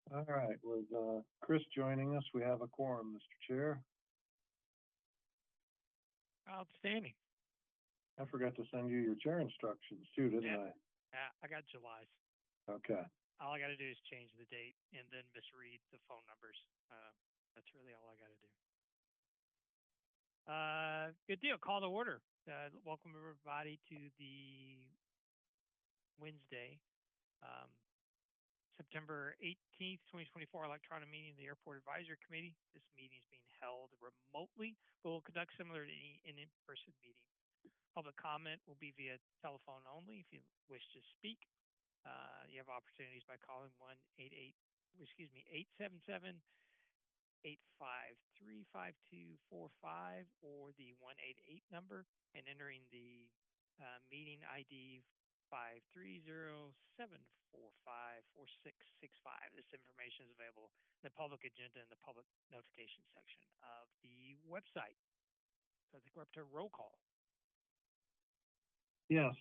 All right, with Chris joining us, we have a quorum, Mr. Chair. Outstanding. I forgot to send you your chair instructions too, didn't I? Yeah, I got July's. Okay. All I got to do is change the date and then misread the phone numbers. That's really all I got to do. Good deal. Call to order. Welcome everybody to the Wednesday, September 18th, 2024 electronic meeting of the Airport Advisory Committee. This meeting is being held remotely, but will conduct similar to an in-person meeting. Public comment will be via telephone only. If you wish to speak, you have opportunities by calling 888-877-853-5245 or the 188 number and entering the meeting ID 530-745-4665. This information is available in the public agenda and the public notification section of the website. So I think we're up to roll call. Yes.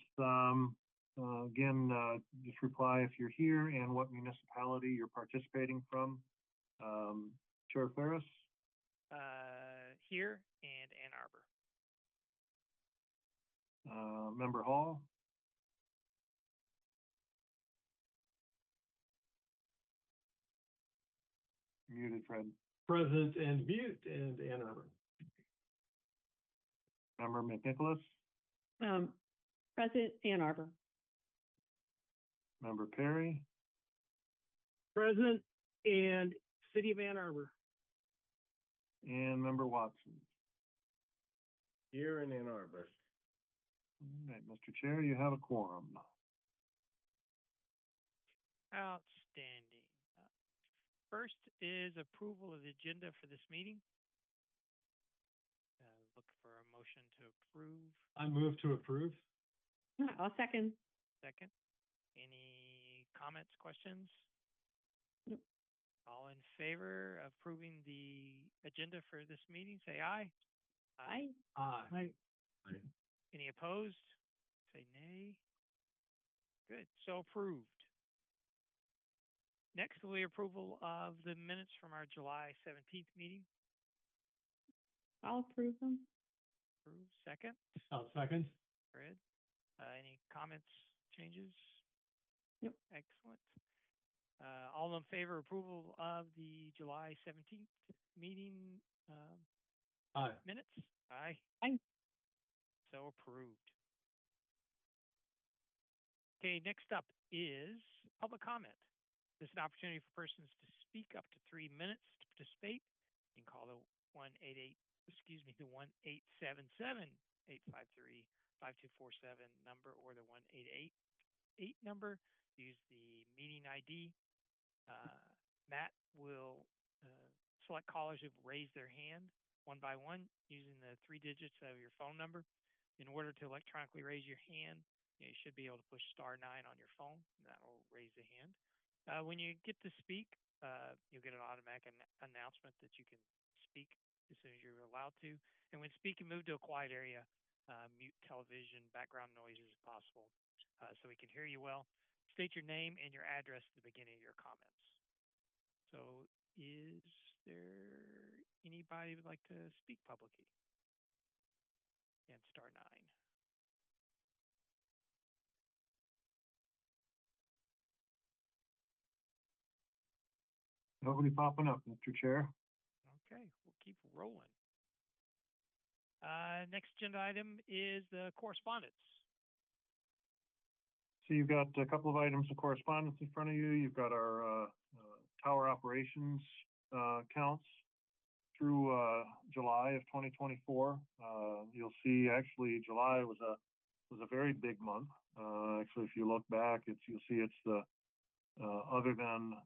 Again, just reply if you're here and what municipality you're participating from. Chair Ferris? Here and Ann Arbor. Member Hall? Muted, Fred. Present and mute and Ann Arbor. Member McNicholas? Present, Ann Arbor. Member Perry? Present and City of Ann Arbor. And Member Watson? Here in Ann Arbor. All right, Mr. Chair, you have a quorum. Outstanding. First is approval of the agenda for this meeting. Look for a motion to approve. I move to approve. I'll second. Second. Any comments, questions? Nope. All in favor of approving the agenda for this meeting, say aye. Aye. Aye. Any opposed? Say nay. Good. So approved. Next will be approval of the minutes from our July 17th meeting. I'll approve them. Approve. Second. I'll second. Fred. Any comments, changes? Yep. Excellent. All in favor of approval of the July 17th meeting Aye. minutes? Aye. Aye. So approved. Okay, next up is public comment. This is an opportunity for persons to speak up to 3 minutes to participate. You can call the 1-877-853-5247 number or the 1-888 number. Use the meeting ID. Matt will select callers who've raised their hand one by one using the 3 digits of your phone number. In order to electronically raise your hand, you should be able to push *9 on your phone, and that will raise the hand. When you get to speak, you'll get an automatic announcement that you can speak as soon as you're allowed to. And when speaking, move to a quiet area, mute television, background noises if possible, so we can hear you well. State your name and your address at the beginning of your comments. So is there anybody who would like to speak publicly? And *9. Nobody popping up, Mr. Chair. Okay, we'll keep rolling. Next agenda item is the correspondence. So you've got a couple of items of correspondence in front of you. You've got our tower operations counts through July of 2024. You'll see actually July was a very big month. Actually, if you look back, you'll see it's the other than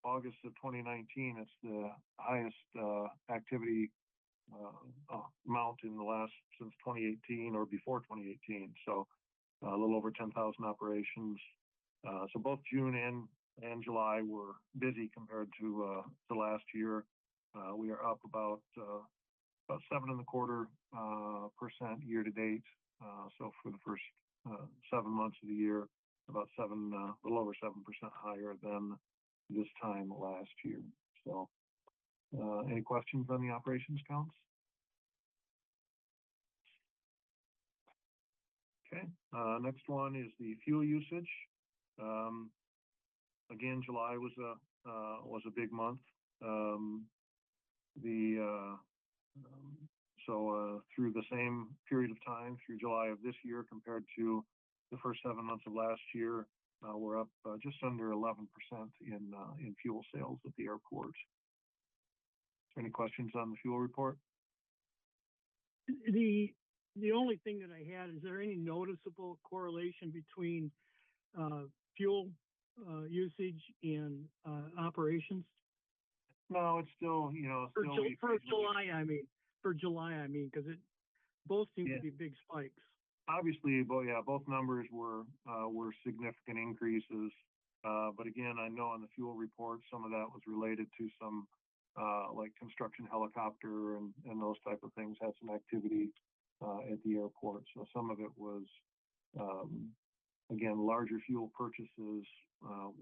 August of 2019, it's the highest activity amount in the last since 2018 or before 2018. So a little over 10,000 operations. So both June and July were busy compared to last year. We are up about 7.25% year to date. So for the first 7 months of the year, about a little over 7% higher than this time last year. So, any questions on the operations counts? Okay, next one is the fuel usage. Again, July was a big month. Through the same period of time, through July of this year compared to the first 7 months of last year, we're up just under 11% in fuel sales at the airport. Any questions on the fuel report? The only thing that I had, is there any noticeable correlation between fuel usage and operations? No, it's still, For July, I mean, because it both seem to be big spikes. Obviously, both numbers were significant increases. But again, I know on the fuel report, some of that was related to some like construction helicopter and those type of things had some activity at the airport. So some of it was, again, larger fuel purchases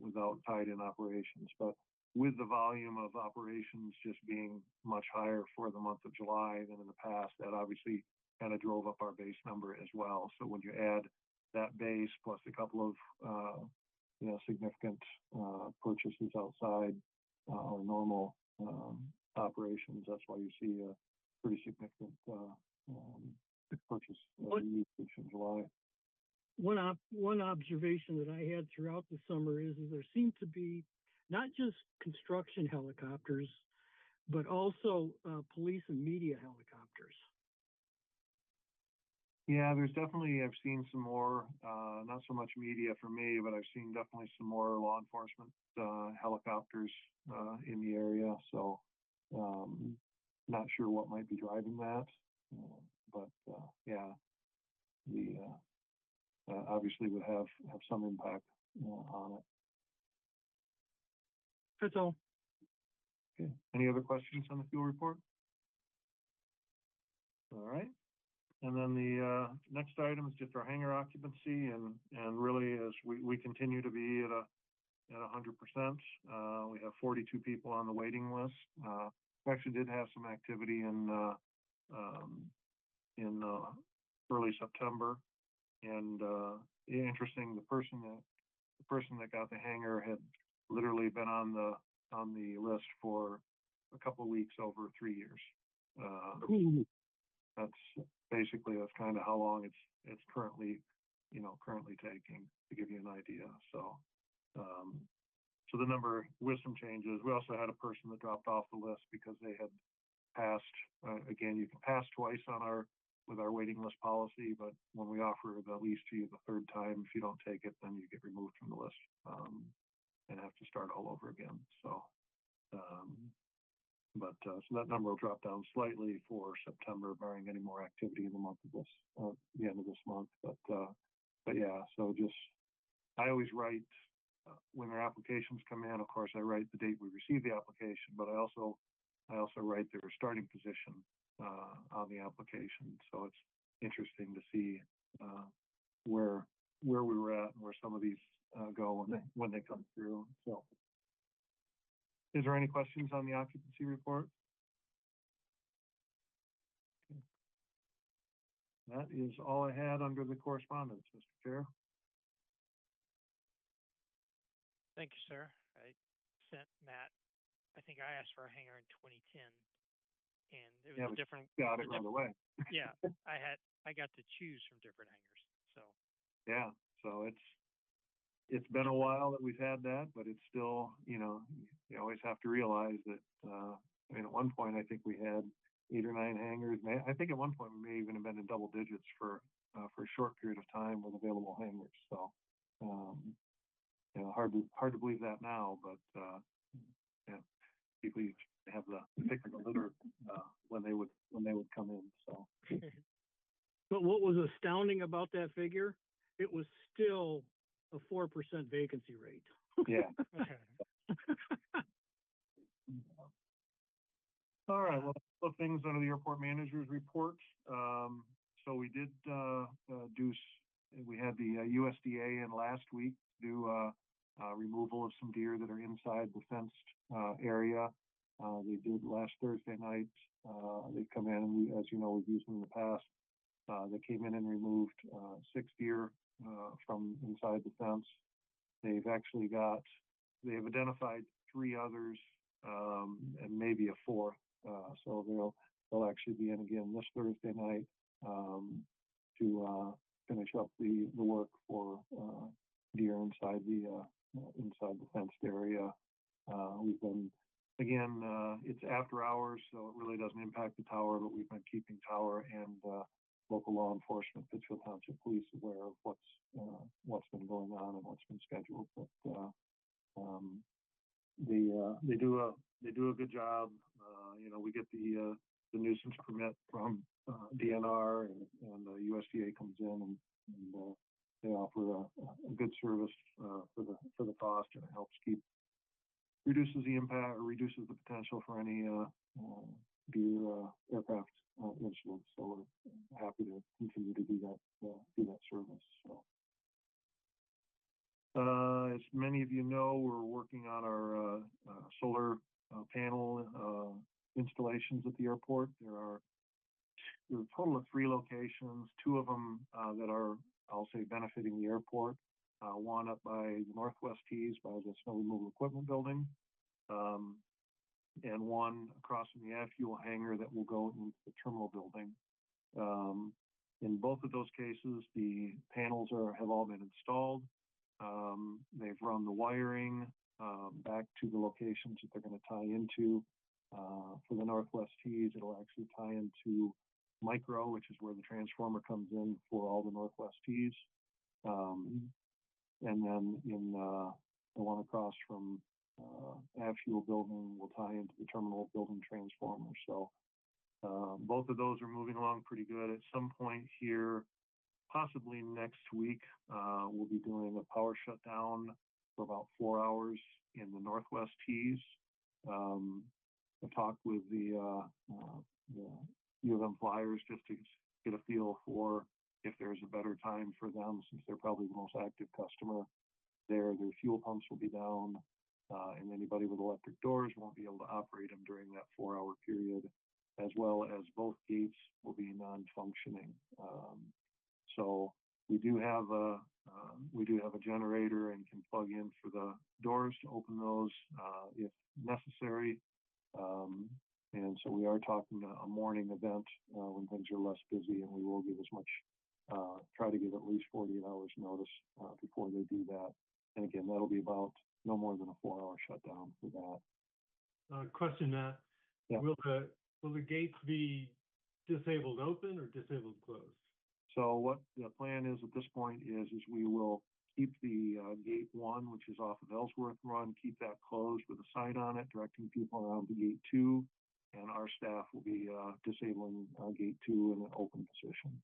without tied-in operations. But with the volume of operations just being much higher for the month of July than in the past, that obviously kind of drove up our base number as well. So when you add that base plus a couple of significant purchases outside our normal operations, that's why you see a pretty significant purchase usage in July. One observation that I had throughout the summer is there seemed to be not just construction helicopters, but also police and media helicopters. Yeah, there's definitely, I've seen some more, not so much media for me, but I've seen definitely some more law enforcement helicopters in the area. So not sure what might be driving that, but obviously would have some impact on it. That's all. Okay. Any other questions on the fuel report? All right. And then the next item is just our hangar occupancy, and really as we continue to be at 100%. We have 42 people on the waiting list. We actually did have some activity in early September, and interesting, the person that got the hangar had literally been on the list for a couple of weeks over 3 years. That's kind of how long it's currently taking, to give you an idea. So the number with some changes. We also had a person that dropped off the list because they had passed. Again, you can pass twice with our waiting list policy, but when we offer the lease to you the third time, if you don't take it, then you get removed from the list and have to start all over again. So that number will drop down slightly for September, barring any more activity in the month of the end of this month. But yeah, so just I always write when their applications come in. Of course, I write the date we receive the application, but I also write their starting position on the application. So it's interesting to see where we were at and where some of these go when they come through. So. Is there any questions on the occupancy report? Okay. That is all I had under the correspondence, Mr. Chair. Thank you, sir. I sent Matt, I think I asked for a hangar in 2010, and it was a different. Got it right away. Yeah, I got to choose from different hangars. So. Yeah, so it's been a while that we've had that, but it's still, you always have to realize that, at one point, I think we had 8 or 9 hangars. I think at one point we may even have been in double digits for a short period of time with available hangars. So, hard to believe that now, but, people have the pick of the litter when they would come in. So. But what was astounding about that figure, it was still a 4% vacancy rate. Yeah. All right. Well, a couple things under the airport manager's report. So we did we had the USDA in last week do removal of some deer that are inside the fenced area. They did last Thursday night. They come in, and as you know, we've used them in the past. They came in and removed 6 deer from inside the fence. They've identified 3 others and maybe a 4th. So they'll actually be in again this Thursday night to finish up the work for deer inside the fenced area. We've been, again, it's after hours, so it really doesn't impact the tower, but we've been keeping tower and local law enforcement, Pittsfield Township Police, aware of what's been going on and what's been scheduled. But they do a good job. We get the nuisance permit from DNR, and USDA comes in and they offer a good service for the cost, and it helps reduces the impact or reduces the potential for any deer aircraft incidents. So we're happy to continue to do that service. So, as many of you know, we're working on our solar panel installations at the airport. There's a total of 3 locations, 2 of them that are, I'll say, benefiting the airport. One up by the Northwest Tees by the snow removal equipment building, and one across from the fuel hangar that will go into the terminal building. In both of those cases, the panels have all been installed. They've run the wiring back to the locations that they're going to tie into. For the Northwest Tees, it'll actually tie into micro, which is where the transformer comes in for all the Northwest Tees. And then in the one across from fuel building will tie into the terminal building transformer. So both of those are moving along pretty good. At some point here, possibly next week, we'll be doing a power shutdown for about 4 hours in the Northwest Tees. I talked with the U of M flyers just to get a feel for if there's a better time for them, since they're probably the most active customer there. Their fuel pumps will be down, and anybody with electric doors won't be able to operate them during that 4-hour period, as well as both gates will be non-functioning. So we do have a generator and can plug in for the doors to open those if necessary. And so we are talking a morning event when things are less busy, and we will give as much, try to give at least 48 hours notice before they do that. And again, that'll be about no more than a 4-hour shutdown for that. Question, Matt. Yeah. Will the gates be disabled open or disabled closed? So what the plan is at this point is we will keep the gate 1, which is off of Ellsworth Run, keep that closed with a sign on it directing people around to gate 2, and our staff will be disabling gate 2 in an open position.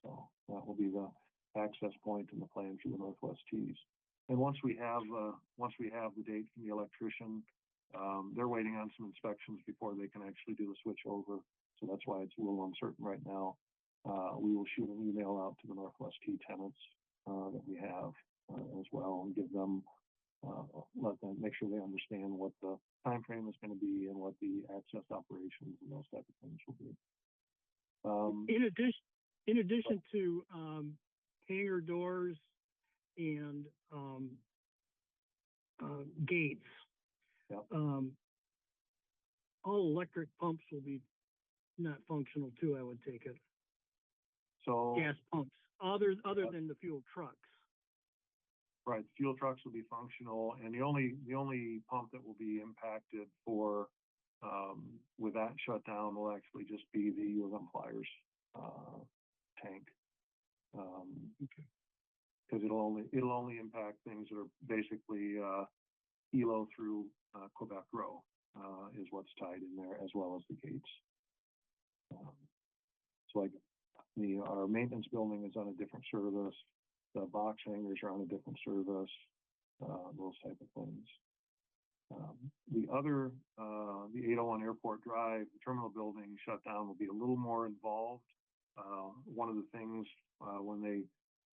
So that will be the access point and the plan for the Northwest Tees. And once we have the date from the electrician, they're waiting on some inspections before they can actually do the switch over. So that's why it's a little uncertain right now. We will shoot an email out to the Northwest Tee tenants that we have as well, and give them, let them make sure they understand what the time frame is going to be and what the access operations and those type of things will be. In addition to hangar doors and gates, yeah. All electric pumps will be not functional too, I would take it. So gas pumps, other than the fuel trucks. Right, fuel trucks will be functional, and the only pump that will be impacted for with that shutdown will actually just be the U of M flyers tank, because it'll only impact things that are basically Hilo through Quebec Row is what's tied in there, as well as the gates. So like our maintenance building is on a different service. The box hangers are on a different service. Those type of things. The 801 Airport Drive, the terminal building shutdown will be a little more involved. One of the things when they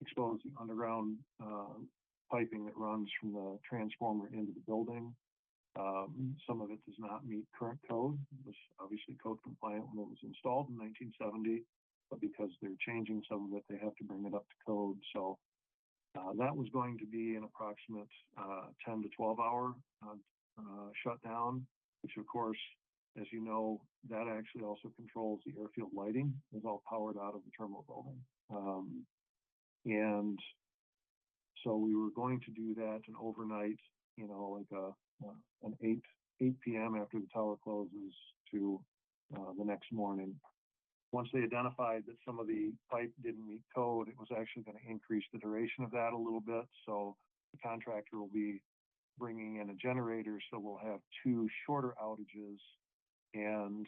expose the underground piping that runs from the transformer into the building. Some of it does not meet current code. It was obviously code compliant when it was installed in 1970, but because they're changing some of it, they have to bring it up to code. So that was going to be an approximate 10 to 12 hour shutdown, which of course, as you know, that actually also controls the airfield lighting. It's all powered out of the terminal building. And so we were going to do that an overnight, you know, like an 8 p.m. after the tower closes to the next morning. Once they identified that some of the pipe didn't meet code, it was actually going to increase the duration of that a little bit. So the contractor will be bringing in a generator, so we'll have 2 shorter outages. And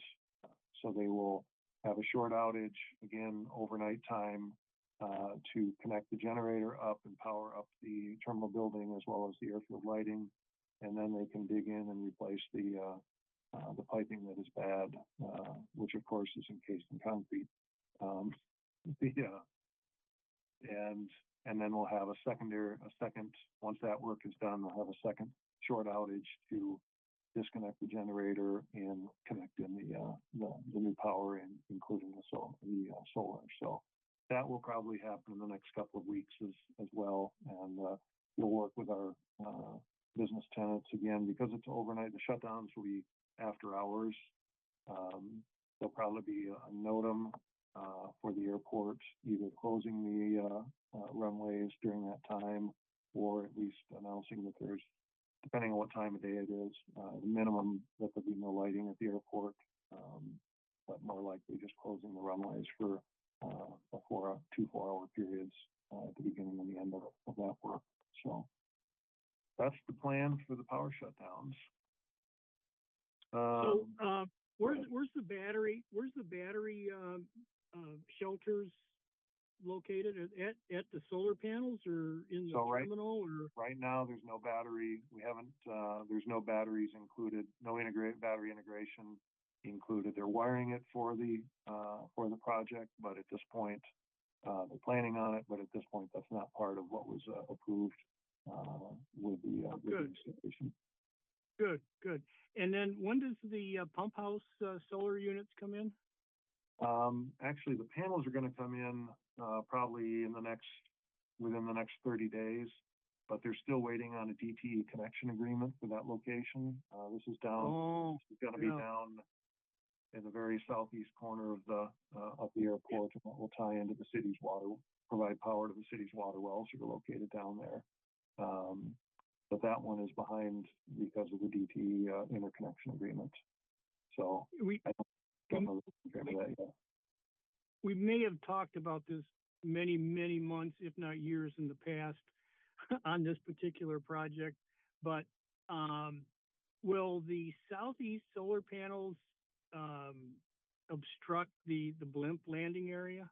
so they will have a short outage, again, overnight time, to connect the generator up and power up the terminal building as well as the airfield lighting. And then they can dig in and replace the piping that is bad, which of course is encased in concrete. And then we'll have a second, once that work is done, we'll have a second short outage to disconnect the generator and connect in the new power, and including the solar. So that will probably happen in the next couple of weeks as well. And we'll work with our business tenants again, because it's overnight. The shutdowns will be after hours. There'll probably be a NOTAM for the airport, either closing the runways during that time, or at least announcing that there's, depending on what time of day it is, the minimum that there'll be no lighting at the airport, but more likely just closing the runways for 2 4-hour periods at the beginning and the end of that work. So that's the plan for the power shutdowns. Where's the battery shelters located? At the solar panels, or in the terminal? Or right now there's no battery. We haven't. There's no batteries included. No battery integration included. They're wiring it for the project, but at this point they're planning on it. But at this point, that's not part of what was approved with the installation. Good. And then when does the pump house solar units come in? Actually, the panels are going to come in probably within the next 30 days, but they're still waiting on a DTE connection agreement for that location. This is down. It's going to be down in the very southeast corner of the airport, and that will tie into the city's water, provide power to the city's water wells that are located down there. But that one is behind because of the DTE interconnection agreement. So I don't know that yet. We may have talked about this many months, if not years, in the past on this particular project, but will the southeast solar panels obstruct the blimp landing area?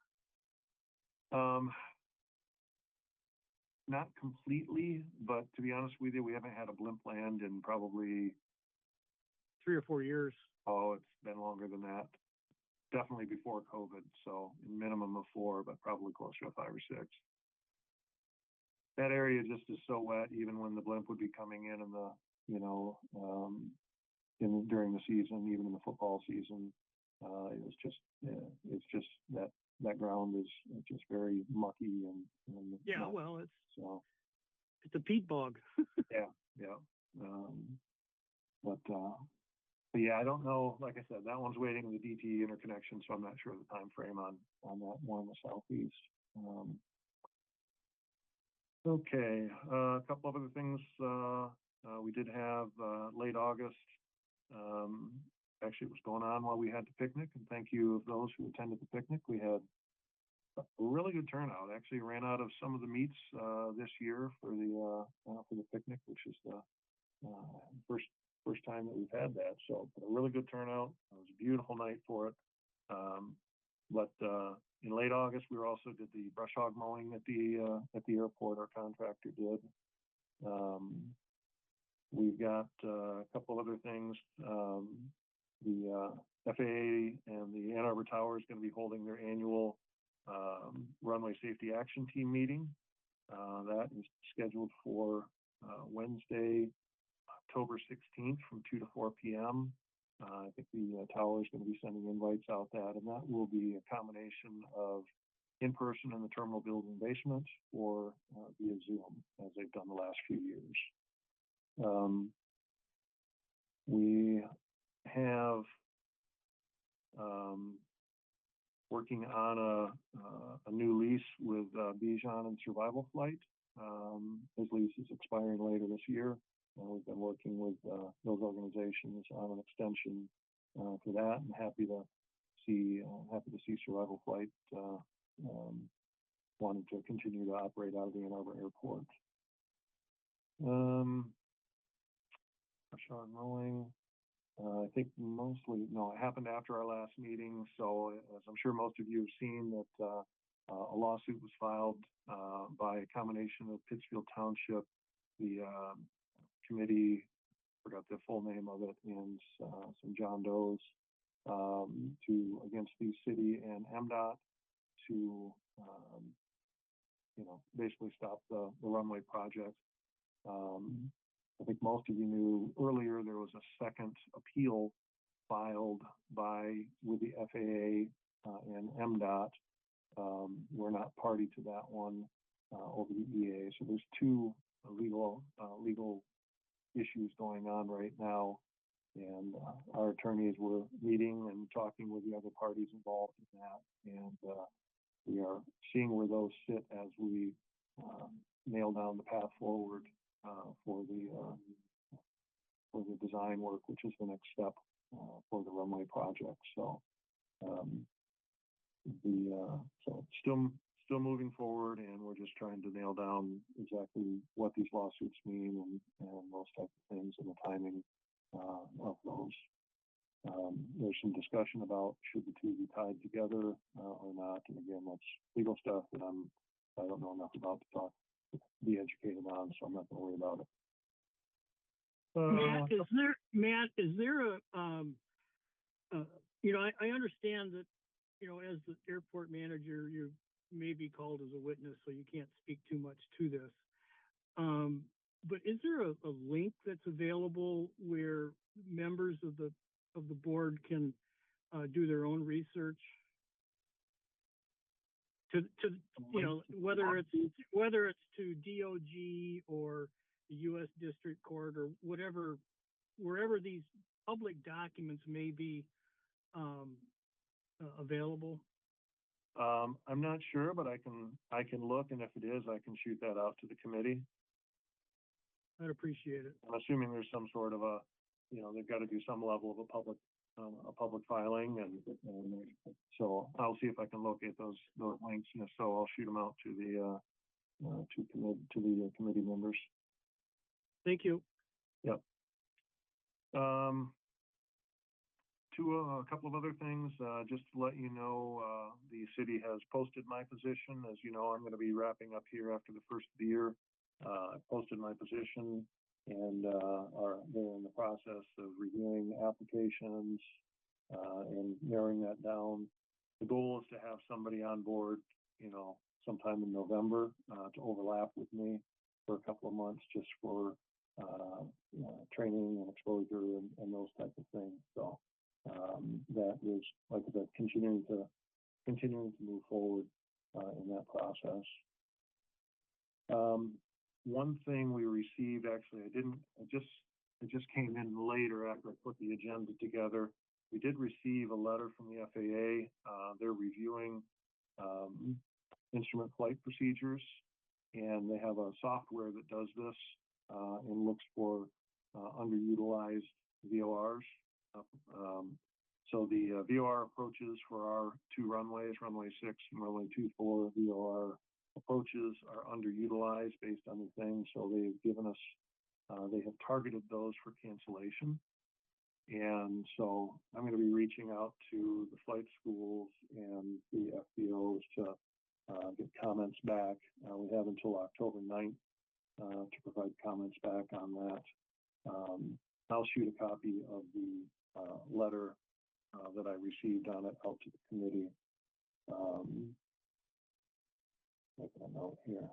Not completely, but to be honest with you, we haven't had a blimp land in probably 3 or 4 years. Oh, it's been longer than that. Definitely before COVID. So a minimum of 4, but probably closer to 5 or 6. That area just is so wet, even when the blimp would be coming in during the season, even in the football season. It's just that ground is just very mucky and yeah, well, it's a peat bog. yeah. But yeah, I don't know. Like I said, that one's waiting on the DTE interconnection, so I'm not sure of the time frame on that one in the southeast. Okay, a couple of other things. We did have late August. Actually, it was going on while we had the picnic, and thank you of those who attended the picnic. We had a really good turnout. Actually, ran out of some of the meats this year for the picnic, which is the first time that we've had that. So a really good turnout. It was a beautiful night for it. But in late August, we also did the brush hog mowing at the airport. Our contractor did. We've got a couple other things. The FAA and the Ann Arbor Tower is going to be holding their annual runway safety action team meeting That is scheduled for Wednesday, October 16th from 2 to 4 p.m. I think the tower is going to be sending invites out that, and that will be a combination of in person in the terminal building basement or via Zoom, as they've done the last few years. We have working on a new lease with Bijan and Survival Flight. His lease is expiring later this year. We've been working with those organizations on an extension for that, and happy to see Survival Flight wanting to continue to operate out of the Ann Arbor Airport. Sean Rowling. I think mostly, no, it happened after our last meeting. So as I'm sure most of you have seen, that a lawsuit was filed by a combination of Pittsfield Township, the committee, forgot the full name of it, and some John Does against the city and MDOT to basically stop the runway project. I think most of you knew earlier there was a second appeal filed with the FAA and MDOT. We're not party to that one over the EA. So there's two legal issues going on right now, and our attorneys were meeting and talking with the other parties involved in that, and we are seeing where those sit as we nail down the path forward for the design work, which is the next step for the runway project. So so still moving forward, and we're just trying to nail down exactly what these lawsuits mean and those types of things and the timing of those. There's some discussion about should the two be tied together or not, and again, that's legal stuff that I don't know enough about to be educated on, so I'm not going to worry about it. Matt, is there a I understand that, as the airport manager, you may be called as a witness, so you can't speak too much to this. But is there a link that's available where members of the board can do their own research? To whether it's to DOG or the U.S. District Court or wherever these public documents may be available. I'm not sure, but I can look, and if it is, I can shoot that out to the committee. I'd appreciate it. I'm assuming there's some sort of they've got to do some level of a public filing, and so I'll see if I can locate those links, and if so, I'll shoot them out to the committee members. Thank you. Yep. A couple of other things, just to let you know, the city has posted my position. As you know, I'm going to be wrapping up here after the first of the year. I posted my position, and they're in the process of reviewing applications and narrowing that down. The goal is to have somebody on board, sometime in November to overlap with me for a couple of months, just for training and exposure and those types of things. So that is, like I said, continuing to move forward in that process. One thing we received, actually, it just came in later after I put the agenda together. We did receive a letter from the FAA. They're reviewing instrument flight procedures, and they have a software that does this and looks for underutilized VORs. So the VOR approaches for our two runways, runway 6 and runway 24, VOR approaches are underutilized based on the thing. So they've given us, they have targeted those for cancellation. And so I'm going to be reaching out to the flight schools and the FBOs to get comments back. We have until October 9th to provide comments back on that. I'll shoot a copy of the letter that I received on it out to the committee. Making a note here.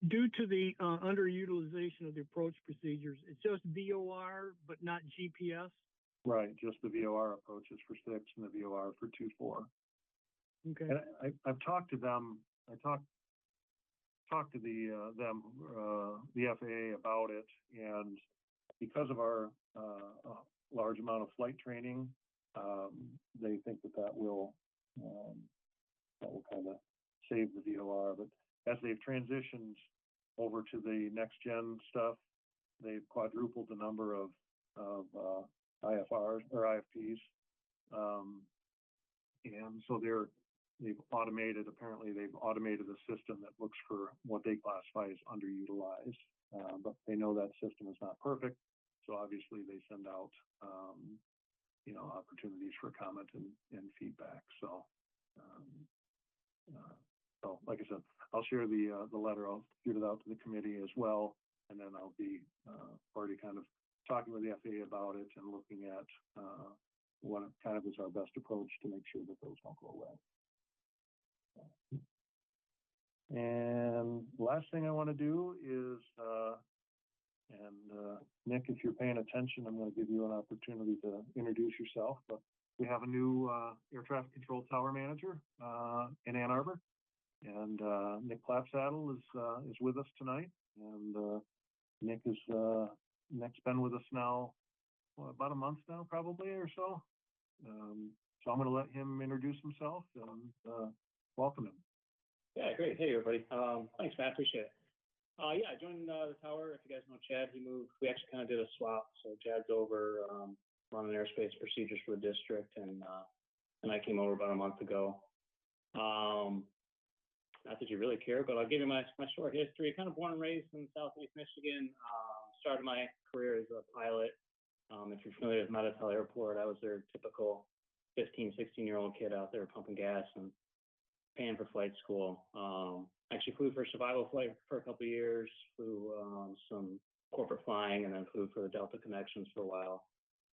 Due to the underutilization of the approach procedures, it's just VOR, but not GPS. Right, just the VOR approaches for 6 and the VOR for 2-4. Okay. And I've talked to them, I talked to the FAA about it, and because of our large amount of flight training, they think that will kind of save the VOR. But as they've transitioned over to the next gen stuff, they've quadrupled the number of IFRs or IFPs, and so apparently they've automated a system that looks for what they classify as underutilized, but they know that system is not perfect, so obviously they send out opportunities for comment and feedback. So like I said, I'll share the letter. I'll get it out to the committee as well, and then I'll be already kind of talking with the FAA about it and looking at what kind of is our best approach to make sure that those don't go away. And the last thing I want to do is, Nick, if you're paying attention, I'm going to give you an opportunity to introduce yourself. But we have a new air traffic control tower manager in Ann Arbor, and Nick Clapsaddle is with us tonight. And Nick's been with us now about a month now, probably, or so. So I'm going to let him introduce himself and welcome him. Yeah, great. Hey, everybody. Thanks, Matt. Appreciate it. I joined the tower. If you guys know Chad, he moved. We actually kind of did a swap. So Chad's over running airspace procedures for the district, and I came over about a month ago. Not that you really care, but I'll give you my short history. Kind of born and raised in Southeast Michigan. Started my career as a pilot. If you're familiar with Medital Airport, I was their typical 15, 16-year-old kid out there pumping gas and paying for flight school. Actually flew for survival flight for a couple of years, flew some corporate flying, and then flew for the Delta Connections for a while.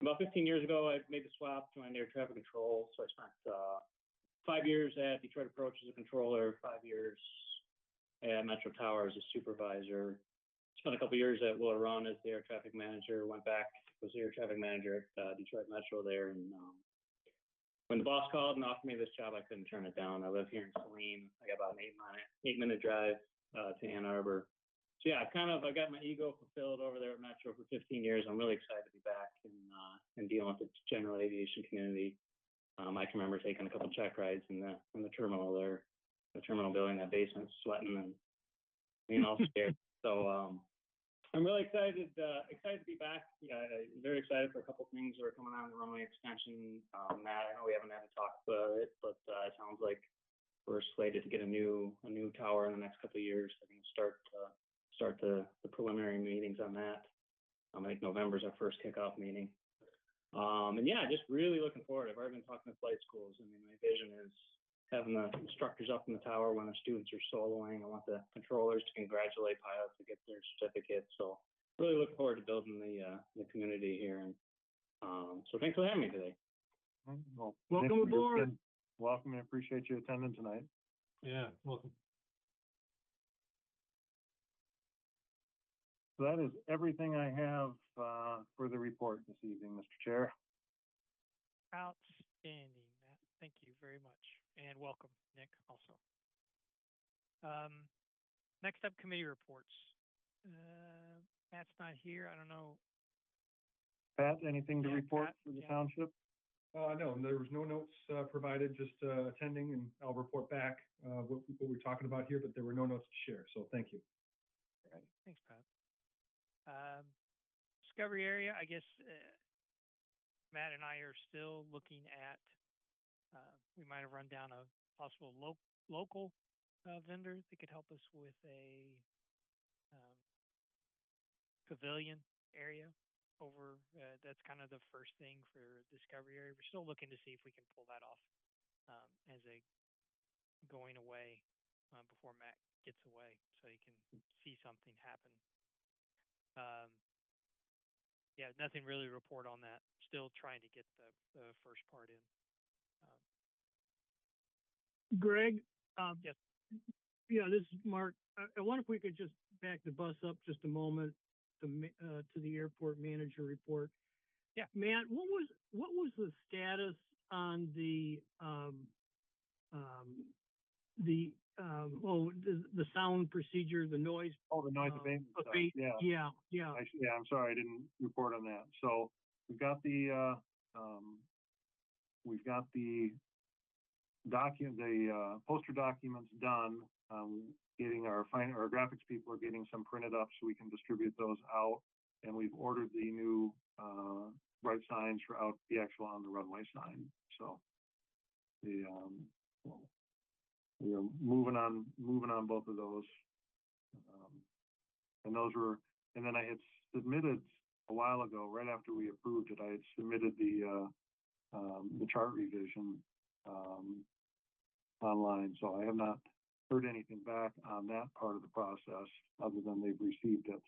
About 15 years ago, I made the swap, joined air traffic control. So I spent 5 years at Detroit Approach as a controller, 5 years at Metro Tower as a supervisor. Spent a couple of years at Willow Run as the air traffic manager, went back, was the air traffic manager at Detroit Metro there. And when the boss called and offered me this job, I couldn't turn it down. I live here in Saline. I got about an 8-minute drive to Ann Arbor. So yeah, I got my ego fulfilled over there at Metro for 15 years. I'm really excited to be back and dealing with the general aviation community. I can remember taking a couple check rides in the terminal there, the terminal building, that basement, sweating and being all scared. So I'm really excited to be back. I'm very excited for a couple things that are coming on the runway extension. Matt, I know we haven't had to talk about it, but it sounds like we're slated to get a new tower in the next couple of years. I can start the preliminary meetings on that. I think November is our first kickoff meeting. And yeah, just really looking forward. I've already been talking to flight schools. I mean, my vision is having the instructors up in the tower when the students are soloing. I want the controllers to congratulate pilots to get their certificates. So really looking forward to building the community here. And so thanks for having me today. Well, Welcome Nick, aboard. Welcome, and appreciate you attending tonight. Yeah, welcome. So that is everything I have for the report this evening, Mr. Chair. Outstanding, Matt. Thank you very much. And welcome, Nick, also. Next up, committee reports. Matt's not here. I don't know. Pat, anything to Yeah, report Pat, for the yeah. township? No, there was no notes provided, just attending, and I'll report back what we're talking about here, but there were no notes to share, so thank you. All right. Thanks, Pat. Discovery area, I guess Matt and I are still looking at, we might have run down a possible local vendor that could help us with a pavilion area over, that's kind of the first thing for Discovery area. We're still looking to see if we can pull that off as a going away before Matt gets away, so you can see something happen. Yeah, nothing really to report on that. Still trying to get the first part in. Greg, Yes. Yeah, this is Mark. I wonder if we could just back the bus up just a moment to the airport manager report. Yeah. Matt, what was the status on the sound procedure, the noise? Oh, the noise abatement stuff, yeah. Yeah. I'm sorry, I didn't report on that. So we've got the poster documents done. Getting our graphics people are getting some printed up so we can distribute those out. And we've ordered the new bright signs for out the actual on the runway sign. So we are moving on both of those. And then I had submitted a while ago, right after we approved it, I had submitted the chart revision online. So I have not heard anything back on that part of the process other than they've received it.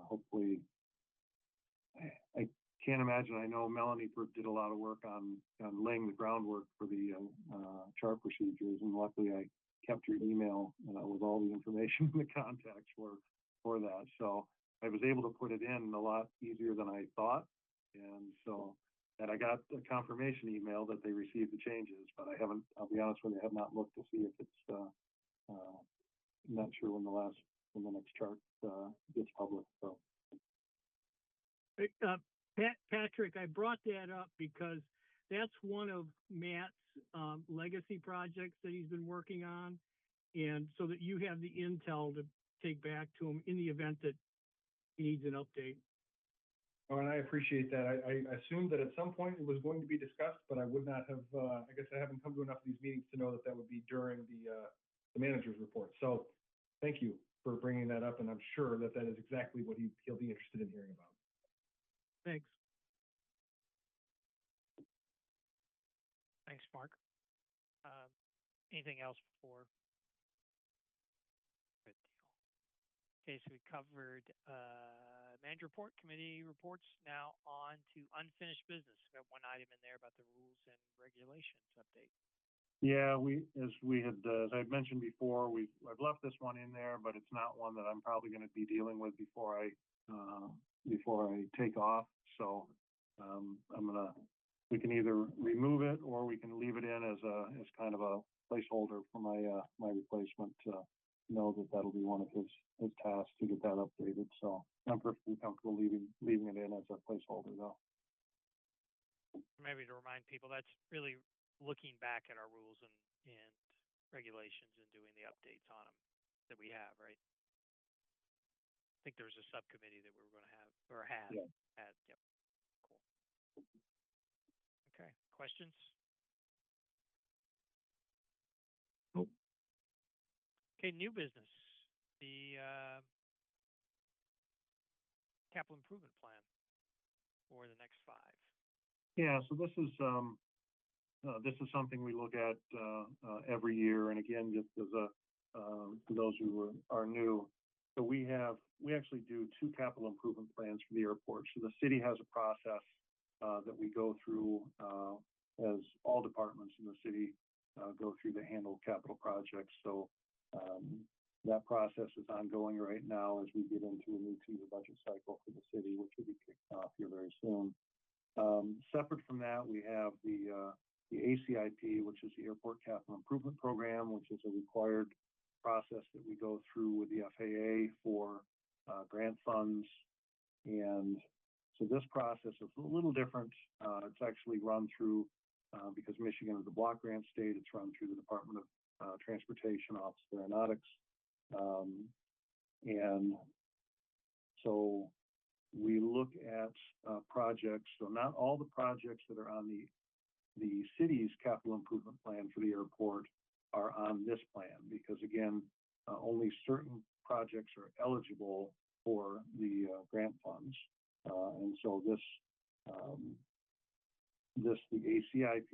Hopefully, I can't imagine. I know Melanie did a lot of work on laying the groundwork for the chart procedures, and luckily I kept your email with all the information and the contacts for that. So I was able to put it in a lot easier than I thought, and I got a confirmation email that they received the changes, but I'll be honest with you, I have not looked to see if it's, I'm not sure when the next chart gets published, so. Patrick, I brought that up because that's one of Matt's legacy projects that he's been working on, and so that you have the intel to take back to him in the event that he needs an update. Oh, and I appreciate that. I assumed that at some point it was going to be discussed, but I would not have, I guess I haven't come to enough of these meetings to know that would be during the manager's report. So thank you for bringing that up, and I'm sure that is exactly what he'll be interested in hearing about. Thanks. Thanks, Mark. Anything else before? Good deal. Okay, so we covered manager report, committee reports. Now on to unfinished business. We have one item in there about the rules and regulations update. Yeah, as I mentioned before, I've left this one in there, but it's not one that I'm probably going to be dealing with before I take off. So we can either remove it or we can leave it in as kind of a placeholder for my replacement to know that that'll be one of his tasks to get that updated. So I'm perfectly comfortable leaving it in as a placeholder though. Maybe to remind people, that's really looking back at our rules and regulations and doing the updates on them that we have, right? I think there was a subcommittee that we were going to have or had. Yeah. Yep. Cool. Okay. Questions? Nope. Okay. New business. The capital improvement plan for the next 5. Yeah. So this is something we look at every year, and again, just as for those who are new, so we actually do 2 capital improvement plans for the airport. So the city has a process that we go through as all departments in the city go through to handle capital projects. So that process is ongoing right now as we get into a new 2-year budget cycle for the city, which will be kicked off here very soon. Separate from that, we have the ACIP, which is the Airport Capital Improvement Program, which is a required process that we go through with the FAA for grant funds. And so this process is a little different. It's actually run through, because Michigan is a block grant state, it's run through the Department of Transportation, Office of Aeronautics. And so we look at projects, so not all the projects that are on the city's capital improvement plan for the airport are on this plan, because again, only certain projects are eligible for the grant funds. And so the ACIP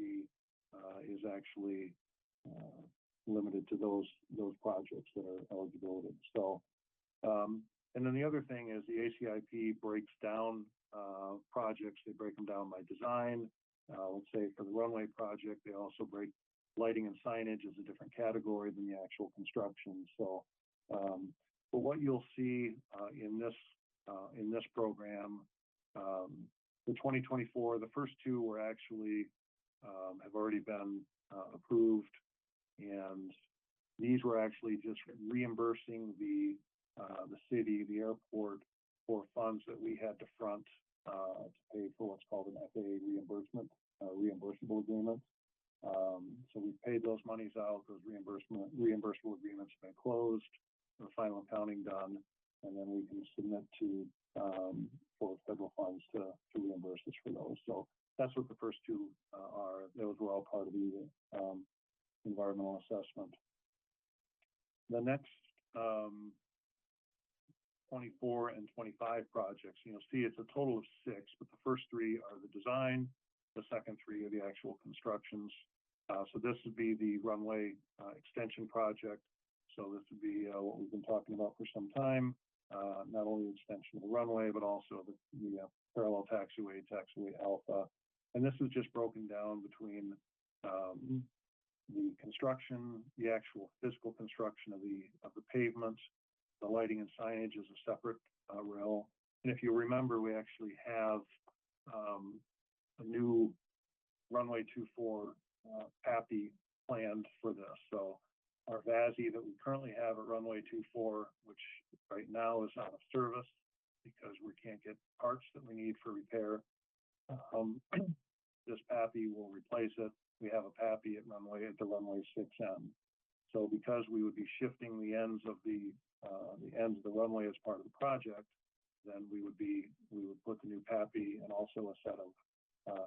is actually limited to those projects that are eligibility. So, and then the other thing is the ACIP breaks down projects. They break them down by design. Let's say for the runway project, they also break lighting and signage is a different category than the actual construction. So, but what you'll see in this program, the 2024, the first two were actually have already been approved, and these were actually just reimbursing the city, the airport, for funds that we had to front to pay for what's called an FAA reimbursement, reimbursable agreement. So we paid those monies out. Those reimbursable agreements have been closed, the final accounting done, and then we can submit to for federal funds to reimburse us for those. So that's what the first two are. Those were all part of the environmental assessment. The next 24 and 25 projects, you'll see it's a total of 6, but the first 3 are the design, the second 3 are the actual constructions. So this would be the runway extension project. So this would be what we've been talking about for some time, not only the extension of the runway, but also the parallel taxiway, taxiway alpha. And this is just broken down between the construction, the actual physical construction of the pavement. The lighting and signage is a separate rail. And if you remember, we actually have a new runway 24 PAPI planned for this. So our VASI that we currently have at runway 24, which right now is out of service because we can't get parts that we need for repair. This PAPI will replace it. We have a PAPI at the runway 6M. So because we would be shifting the ends of the runway as part of the project, then we would put the new PAPI and also a set of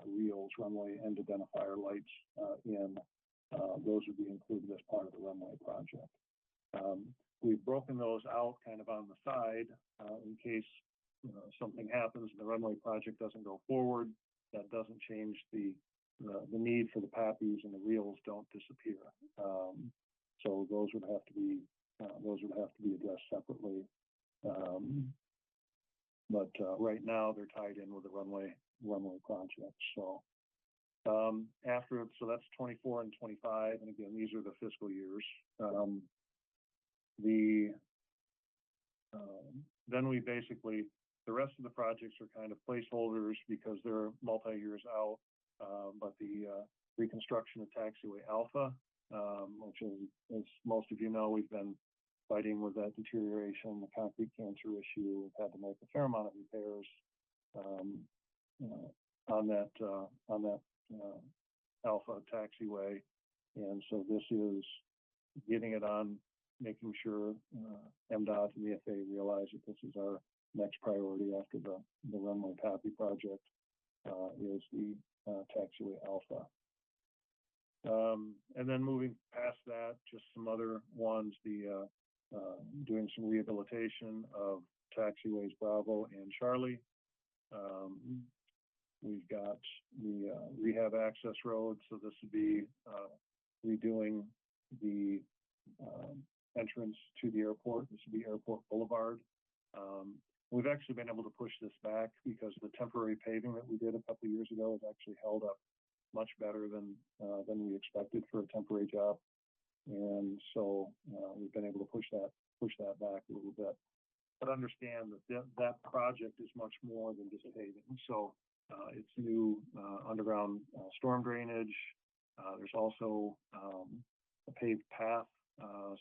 reels, runway end identifier lights in. Those would be included as part of the runway project. We've broken those out kind of on the side in case something happens and the runway project doesn't go forward. That doesn't change the need for the PAPIs, and the reels don't disappear. So those would have to be addressed separately. But right now they're tied in with the runway project. So so that's 24 and 25, and again, these are the fiscal years. Then we basically, the rest of the projects are kind of placeholders because they're multi-years out. But the reconstruction of taxiway alpha, which is, as most of you know, we've been fighting with that deterioration, the concrete cancer issue. We've had to make a fair amount of repairs on that alpha taxiway, and so this is getting it on, making sure MDOT and the FAA realize that this is our next priority after the runway PAPI project is the taxiway alpha. And then moving past that, just some other ones, doing some rehabilitation of taxiways Bravo and Charlie. We've got the rehab access road, so this would be redoing the entrance to the airport. This would be Airport Boulevard. We've actually been able to push this back because the temporary paving that we did a couple of years ago has actually held up much better than we expected for a temporary job, and so we've been able to push that back a little bit. But understand that project is much more than just paving. So it's new underground storm drainage. There's also a paved path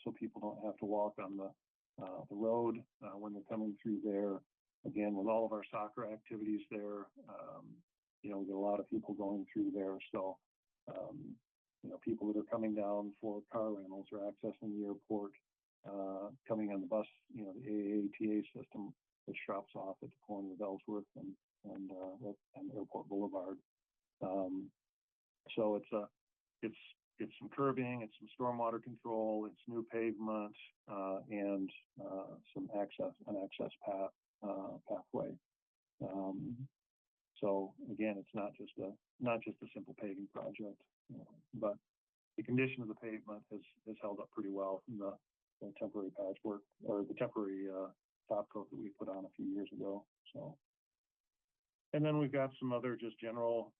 so people don't have to walk on the road when they're coming through there. Again, with all of our soccer activities there, we get a lot of people going through there. So, people that are coming down for car rentals or accessing the airport, coming on the bus, the AATA system, which drops off at the corner of Ellsworth and Airport Boulevard. So it's some curbing, it's some stormwater control, it's new pavement, and an access pathway. So again, it's not just a simple paving project, but the condition of the pavement has held up pretty well from the temporary patchwork or the temporary top coat that we put on a few years ago. So, and then we've got some other just general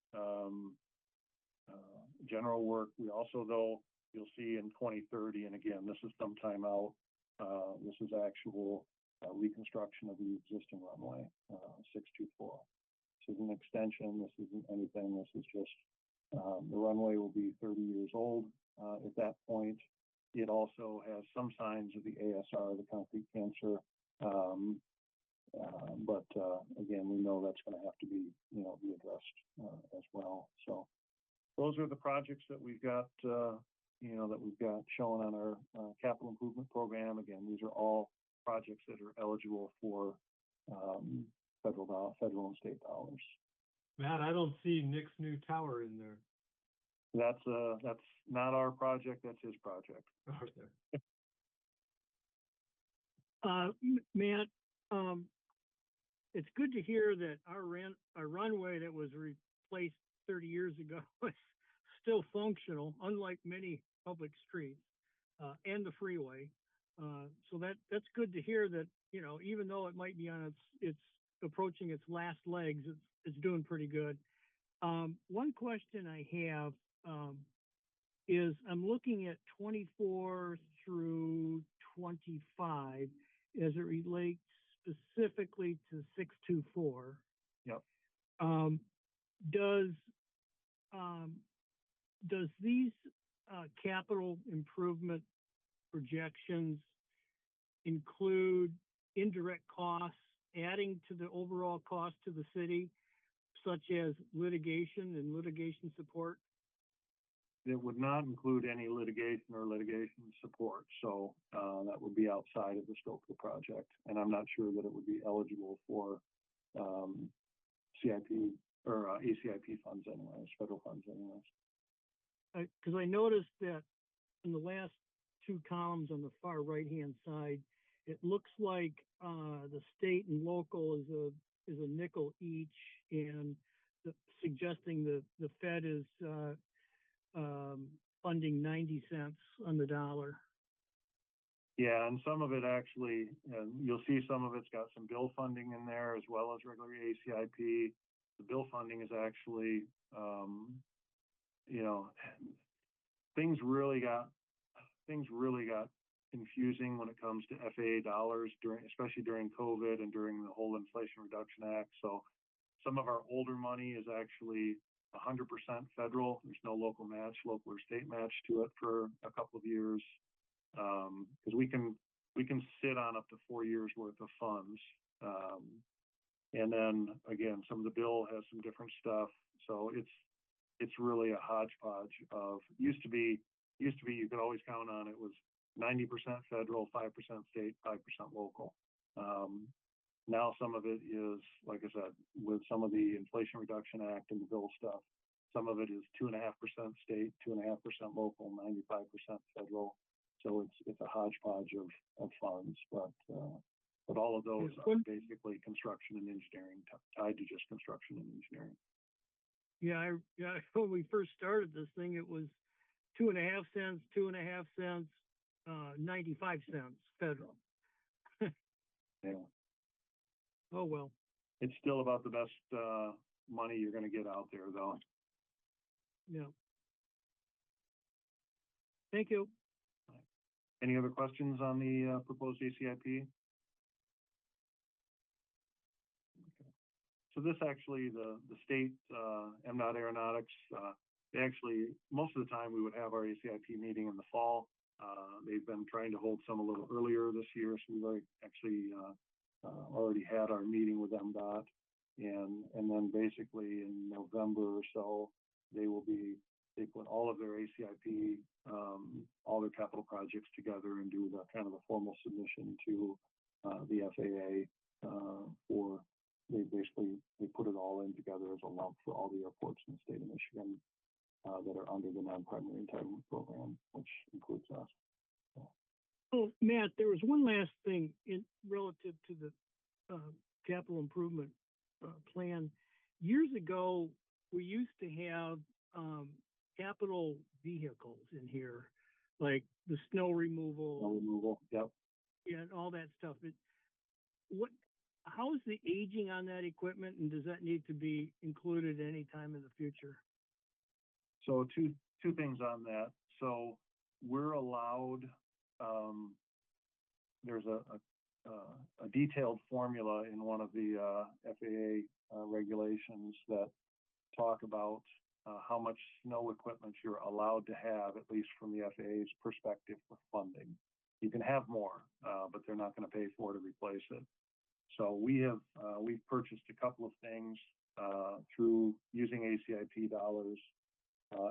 general work. We also, though, you'll see in 2030, and again, this is sometime out, this is actual reconstruction of the existing runway, 624. This isn't an extension, this isn't anything, this is just, the runway will be 30 years old at that point. It also has some signs of the ASR, the concrete cancer, but again, we know that's going to have to be, be addressed as well. So those are the projects that we've got, that we've got shown on our capital improvement program. Again, these are all projects that are eligible for federal and state dollars. Matt, I don't see Nick's new tower in there. That's not our project, that's his project. Okay. Matt, it's good to hear that our runway that was replaced 30 years ago is still functional, unlike many public streets and the freeway. So that's good to hear that, even though it might be on its approaching its last legs, it's doing pretty good. One question I have is I'm looking at 24 through 25 as it relates specifically to 624. Yep. Does these capital improvement projections include indirect costs adding to the overall cost to the city, such as litigation and litigation support? It would not include any litigation or litigation support, so that would be outside of the scope of the project, and I'm not sure that it would be eligible for CIP or ACIP funds anyways, federal funds anyways. Because I noticed that in the last two columns on the far right-hand side, it looks like the state and local is a nickel each, and suggesting the Fed is funding 90 cents on the dollar. Yeah, and some of it actually, you'll see some of it's got some bill funding in there as well as regular ACIP. The bill funding is actually, things really got confusing when it comes to FAA dollars especially during COVID and during the whole Inflation Reduction Act. So some of our older money is actually 100% federal. There's no local match, local or state match to it for a couple of years. Because we can sit on up to 4 years worth of funds. And then again, some of the bill has some different stuff. So it's really a hodgepodge of used to be you could always count on it was 90% federal, 5% state, 5% local. Now some of it is, like I said, with some of the Inflation Reduction Act and the bill stuff, some of it is 2.5% state, 2.5% local, 95% federal. So it's a hodgepodge of funds, but all of those are basically construction and engineering, tied to just construction and engineering. Yeah, when we first started this thing, it was 2.5 cents, 2.5 cents, 95 cents federal. Yeah. Oh, well. It's still about the best money you're going to get out there, though. Yeah. Thank you. Any other questions on the proposed ACIP? Okay. So this actually, the state, MDOT Aeronautics, they actually, most of the time we would have our ACIP meeting in the fall. They've been trying to hold some a little earlier this year, so we've actually already had our meeting with MDOT, and then basically in November or so, they put all of their ACIP, all their capital projects together and do the kind of a formal submission to the FAA they put it all in together as a lump for all the airports in the state of Michigan that are under the non-primary entitlement program, which includes us. So. Oh, Matt, there was one last thing relative to the capital improvement plan. Years ago, we used to have capital vehicles in here, like the snow removal. Snow removal, yep. Yeah, and all that stuff. How is the aging on that equipment, and does that need to be included any time in the future? So two things on that. So we're allowed, there's a detailed formula in one of the FAA regulations that talk about how much snow equipment you're allowed to have, at least from the FAA's perspective for funding. You can have more, but they're not going to pay for it to replace it. So we've purchased a couple of things through using ACIP dollars,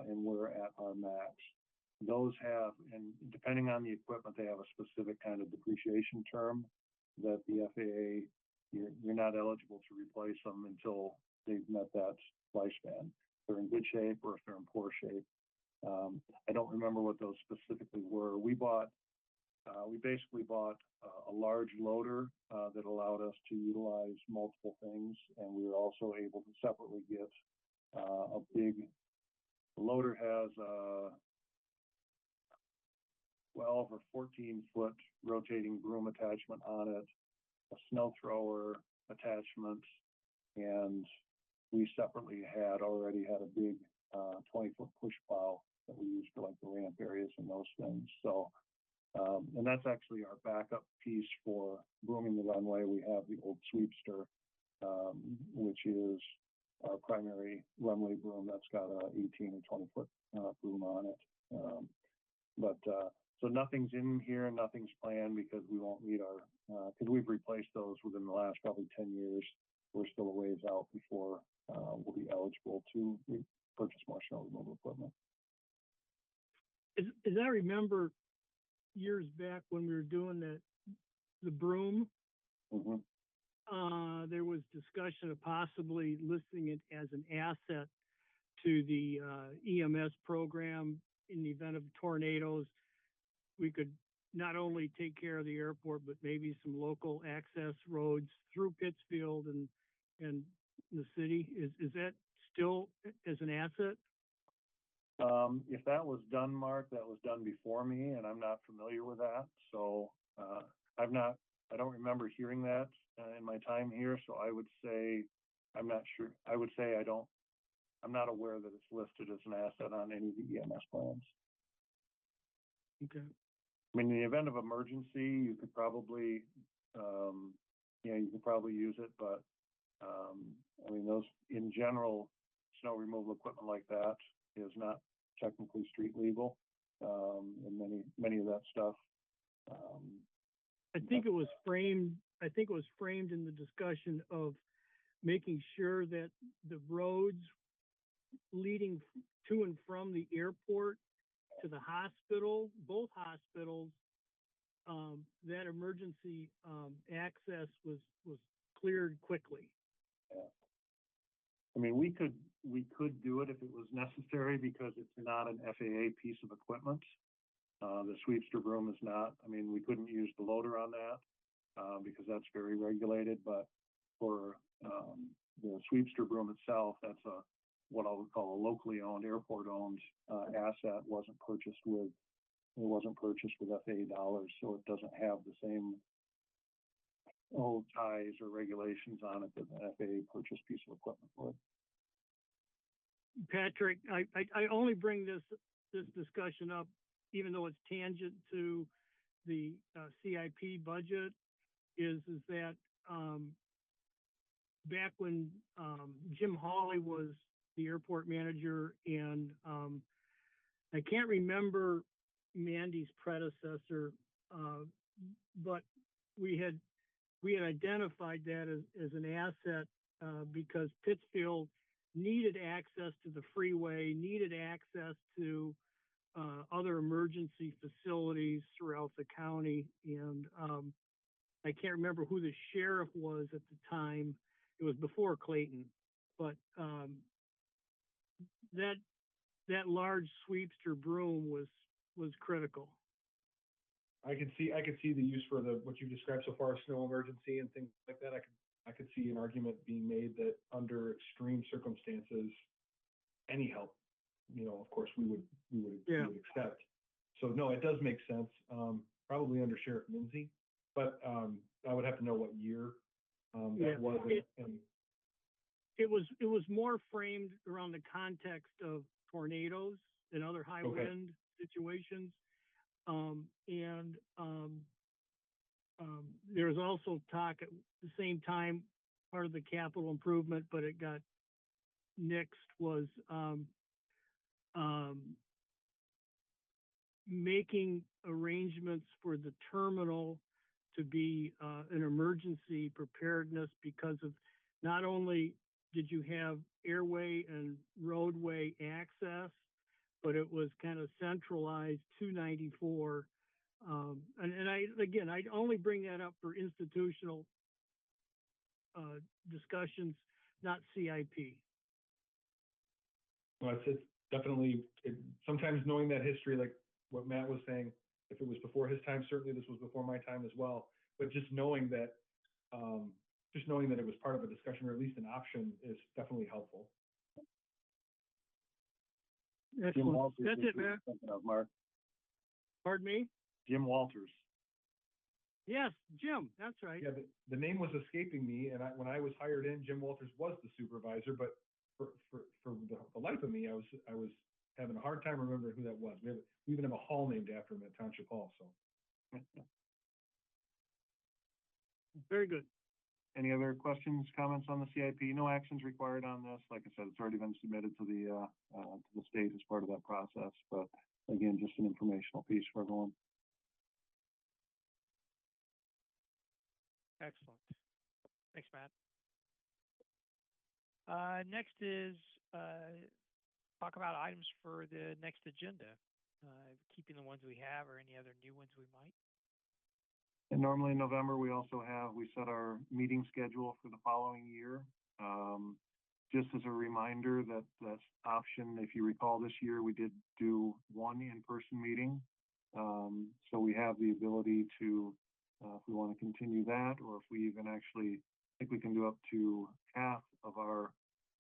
and we're at our max. Those have, and depending on the equipment, they have a specific kind of depreciation term that the FAA, you're not eligible to replace them until they've met that lifespan. If they're in good shape or if they're in poor shape. I don't remember what those specifically were. We basically bought a large loader that allowed us to utilize multiple things, and we were also able to separately get a big, the loader has a 12 or 14-foot rotating broom attachment on it, a snow thrower attachment, and we separately already had a big 20-foot push plow that we use for like the ramp areas and those things. So, and that's actually our backup piece for brooming the runway. We have the old Sweepster, which is our primary runway broom that's got a 18 or 20-foot broom on it. So nothing's in here, nothing's planned because we won't need our, because we've replaced those within the last probably 10 years. We're still a ways out before we'll be eligible to purchase more snow removal equipment. As I remember years back when we were doing the broom, there was discussion of possibly listing it as an asset to the EMS program in the event of tornadoes. We could not only take care of the airport, but maybe some local access roads through Pittsfield and the city. Is that still as an asset? If that was done, Mark, that was done before me, and I'm not familiar with that. So I don't remember hearing that in my time here. So I would say, I'm not sure. I would say I'm not aware that it's listed as an asset on any of the EMS plans. Okay. I mean, in the event of emergency, you could probably, you could probably use it, but I mean, those in general, snow removal equipment like that is not technically street legal, and many of that stuff. I think it was framed in the discussion of making sure that the roads leading to and from the airport to the hospital, both hospitals, that emergency access was cleared quickly. Yeah. I mean, we could do it if it was necessary because it's not an FAA piece of equipment. The Sweepster broom is not. I mean, we couldn't use the loader on that because that's very regulated. But for the Sweepster broom itself, that's what I would call a locally owned, airport owned asset. Wasn't purchased with FAA dollars, so it doesn't have the same ties or regulations on it that an FAA purchased piece of equipment would. Patrick, I only bring this discussion up, even though it's tangent to the CIP budget, is that back when Jim Hawley was the airport manager, and I can't remember Mandy's predecessor, but we had identified that as an asset because Pittsfield needed access to the freeway, needed access to other emergency facilities throughout the county. And I can't remember who the sheriff was at the time. It was before Clayton, but that large Sweepster broom was critical. I could see the use for what you described so far, snow emergency and things like that. I could see an argument being made that under extreme circumstances, any help, of course we would accept. So no, it does make sense. Probably under Sheriff Lindsay, but I would have to know what year that was. It was more framed around the context of tornadoes and other high Okay. wind situations. There was also talk at the same time, part of the capital improvement, but it got nixed, was making arrangements for the terminal to be an emergency preparedness, because of not only did you have airway and roadway access, but it was kind of centralized to 94. I only bring that up for institutional discussions, not CIP. Well, it's definitely, sometimes knowing that history, like what Matt was saying, if it was before his time, certainly this was before my time as well. But just knowing that it was part of a discussion, or at least an option, is definitely helpful. Excellent. That's it, Matt. Mark, Pardon me? Jim Walters. Yes, Jim, that's right. Yeah, the name was escaping me, and when I was hired in, Jim Walters was the supervisor, but for the life of me, I was having a hard time remembering who that was. We even have a hall named after him at Township Hall, so. Very good. Any other questions, comments on the CIP? No actions required on this. Like I said, it's already been submitted to the state as part of that process. But again, just an informational piece for everyone. Excellent. Thanks, Matt. Next is talk about items for the next agenda. Keeping the ones we have, or any other new ones we might. And normally in November, we set our meeting schedule for the following year. Just as a reminder that that's option, if you recall, this year we did do one in-person meeting. So we have the ability to, if we want to continue that, or if we even actually, I think we can do up to half of our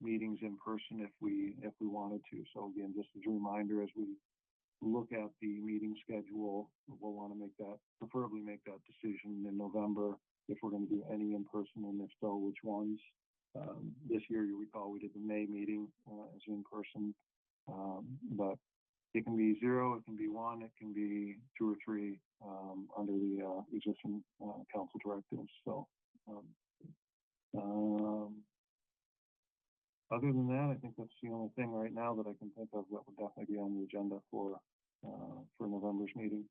meetings in person if we wanted to. So again, just as a reminder, as we look at the meeting schedule, we'll want to preferably make that decision in November if we're going to do any in person, and if so, which ones. This year, you recall, we did the May meeting as in person, but it can be 0, it can be 1, it can be 2 or 3 under the existing council directives. So other than that, I think that's the only thing right now that I can think of that would definitely be on the agenda for November's meeting.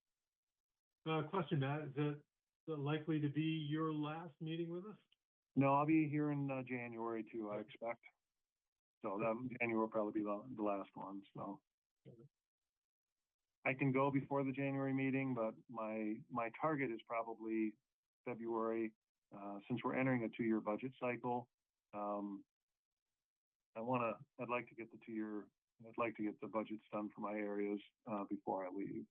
Question, Matt, is it likely to be your last meeting with us? No, I'll be here in January too, I expect. So that January will probably be the last one. So I can go before the January meeting, but my target is probably February. Since we're entering a 2-year budget cycle, I'd like to get the budgets done for my areas before I leave.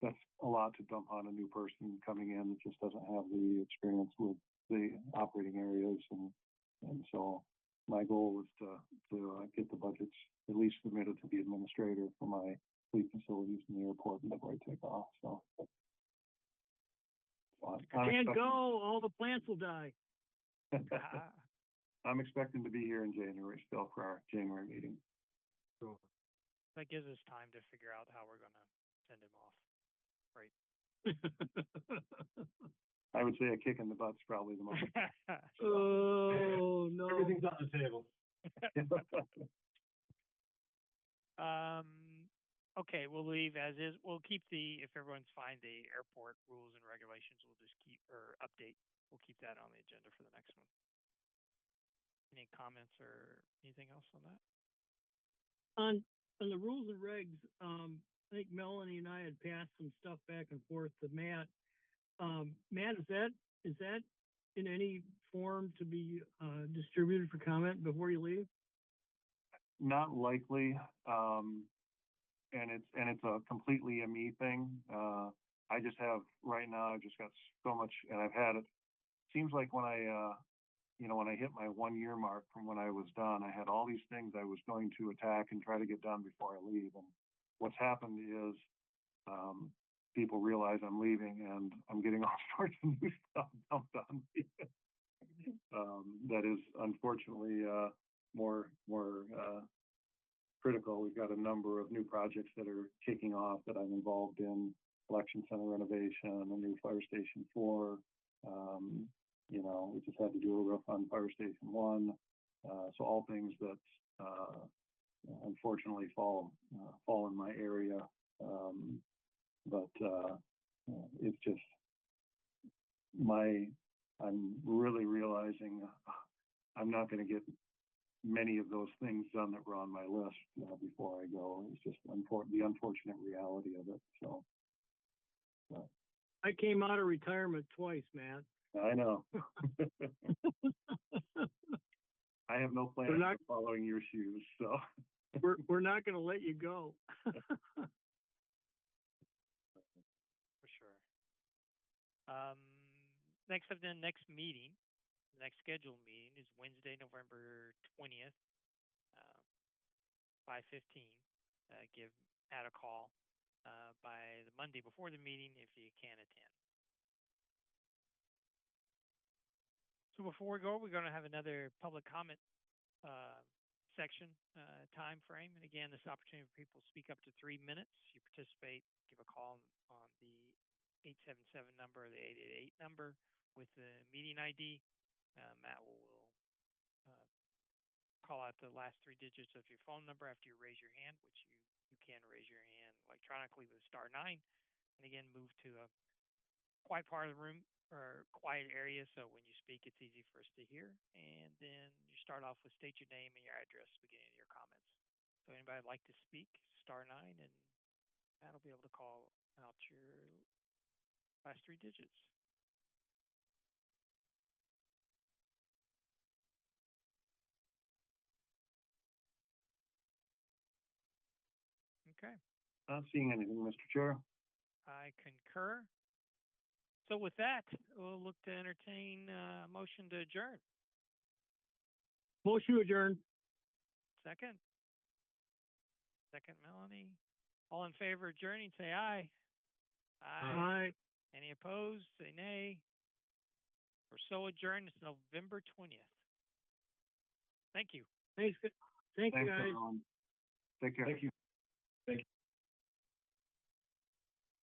That's a lot to dump on a new person coming in that just doesn't have the experience with the operating areas, and so my goal is to get the budgets at least submitted to the administrator for my fleet facilities in the airport before I take off. So Can't go, all the plants will die. I'm expecting to be here in January still for our January meeting. Cool. That gives us time to figure out how we're going to send him off. Right. I would say a kick in the butt's probably the most. Oh, no. Everything's on the table. Okay, we'll leave as is. We'll keep if everyone's fine, the airport rules and regulations, we'll just update. We'll keep that on the agenda for the next one. Any comments or anything else on that? On the rules and regs, I think Melanie and I had passed some stuff back and forth to Matt. Matt, is that in any form to be distributed for comment before you leave? Not likely. And it's a completely a me thing. I just have right now, I've just got so much, and I've had it. Seems like when I hit my 1-year mark from when I was done, I had all these things I was going to attack and try to get done before I leave. And what's happened is people realize I'm leaving, and I'm getting all sorts of new stuff dumped on me. That is unfortunately more critical. We've got a number of new projects that are kicking off that I'm involved in, election center renovation, a new fire station 4. You know, we just had to do a roof on fire station 1. So all things that, unfortunately fall in my area. But it's just I'm really realizing I'm not going to get many of those things done that were on my list before I go. It's just the unfortunate reality of it. So I came out of retirement twice, Matt. I know. I have no plans for following your shoes, so we're not going to let you go. For sure. Next meeting, the next scheduled meeting is Wednesday, November 20th, 5:15. Add a call by the Monday before the meeting if you can attend. So before we go, we're going to have another public comment section time frame. And again, this opportunity for people to speak up to 3 minutes. You participate, give a call on the 877 number or the 888 number with the meeting ID. Matt will call out the last 3 digits of your phone number after you raise your hand, which you can raise your hand electronically with *9. And again, move to a quiet part of the room or quiet area, so when you speak, it's easy for us to hear. And then you start off with state your name and your address beginning of your comments. So anybody would like to speak, *9, and that'll be able to call out your last 3 digits. Okay. Not seeing anything, Mr. Chair. I concur. So with that, we'll look to entertain a motion to adjourn. Motion adjourned. Second, Melanie. All in favor of adjourning, say aye. Aye. Any opposed, say nay. We're so adjourned. It's November 20th. Thank you. Thanks. Thank you, Thanks, guys. everyone. Take care. Thank you. Thank you.